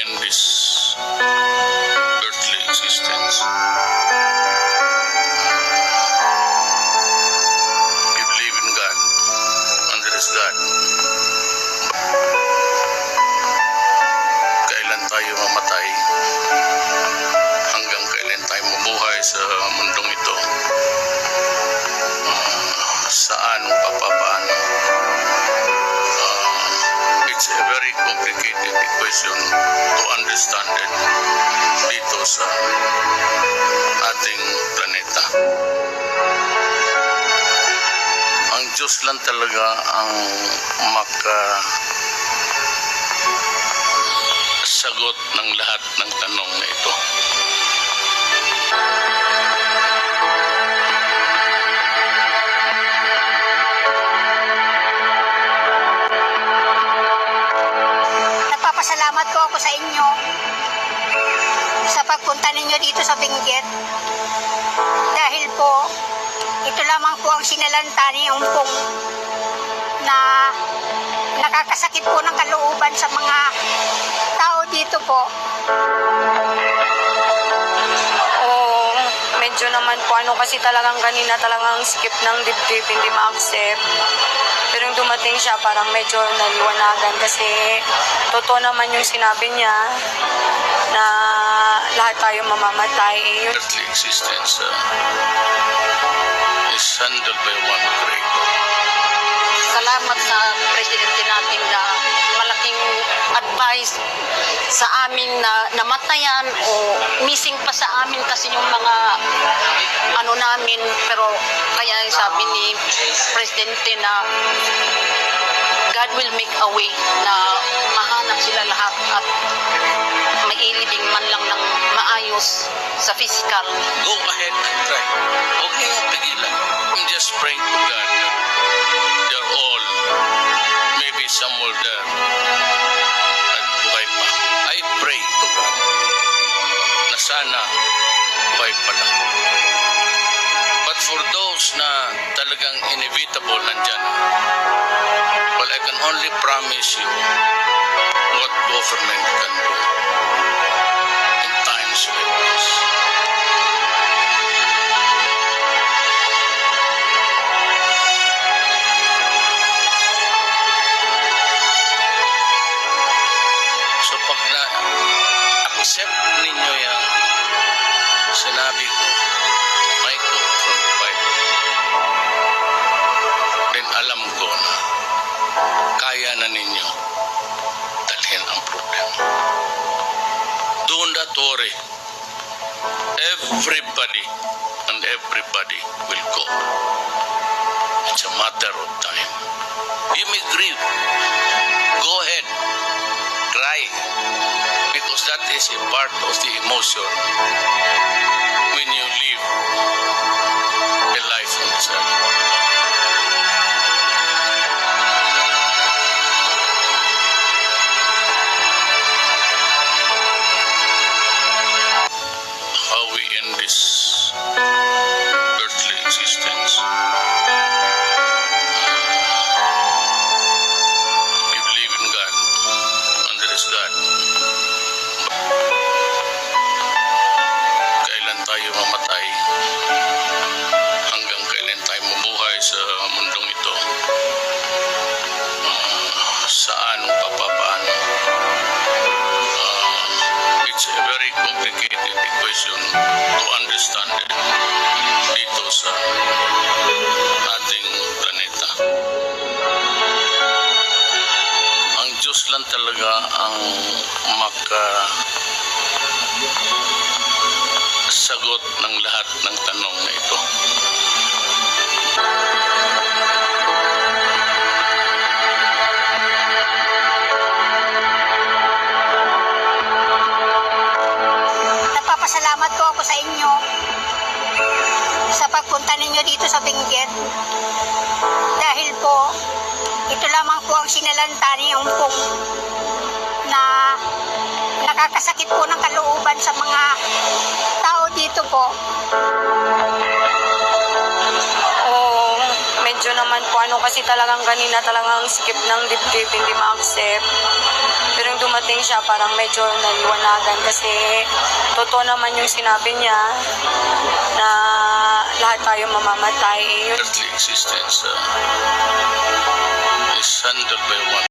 end this earthly existence. We believe in God, and there is God. Kailan tayo mamatay? Hanggang kailan tayo mabuhay sa mundong ito? Saan, paano? It's a very complicated equation to understand it dito sa ating planeta. Ang Diyos lang talaga ang makasagot ng lahat ng tanong na ito. Nagpapasalamat po ako sa inyo sa pagpunta ninyo dito sa Benguet. Dahil po, ito lamang po ang sinalanta ni Umpong na nakakasakit po ng kalooban sa mga tao dito po. Medyo naman po kasi talagang kanina talagang skip ng dibdib, hindi ma-accept. Pero yung dumating siya parang medyo naliwanagan kasi totoo naman yung sinabi niya na lahat tayo mamamatay. Earthly existence is handled by one Creator. Salamat sa presidente natin na malaking advice sa amin na namatayan o missing pa sa amin kasi yung mga namin, pero kaya sabi ni presidente na God will make a way na mahanap sila lahat at may ilibing man lang ng maayos sa physical. Go ahead and try. Huwag niyong pigilan. Just pray to God. They're all, maybe some will there at buhay pa. I pray to God na sana buhay pa lang. But for those na talagang inevitable nandyan, well, I can only promise you what government can do in times like this. So pag na-accept ninyo yung sinabi ko, my quote from the Bible, then alam ko na kaya na ninyo dalhin ang problema. Do not worry. Everybody will go. It's a matter of time. You may grieve. Go ahead. Cry. Because that is a part of the emotion when you live a life on this earth. How we end this earthly existence. We believe in God, and there is God. Kailan tayo mamatay? Hanggang kailan tayo mabuhay sa mundong ito? Saan, paano? It's a very complicated equation to understand it dito sa ating planeta. Ang Diyos lang talaga ang makasagot ng lahat ng tanong na ito. Nagpapasalamat po ako sa inyo sa pagpunta ninyo dito sa Benguet. Dahil po, ito lamang po ang sinalanta ni Umpong na nakakasakit po ng kalooban sa mga tao dito po. Medyo naman po kasi talagang kanina talagang skip ng dibdib, hindi ma-accept. Pero yung dumating siya, parang medyo naliwanagan kasi totoo naman yung sinabi niya na lahat tayo mamamatay. Earthly existence is handled by one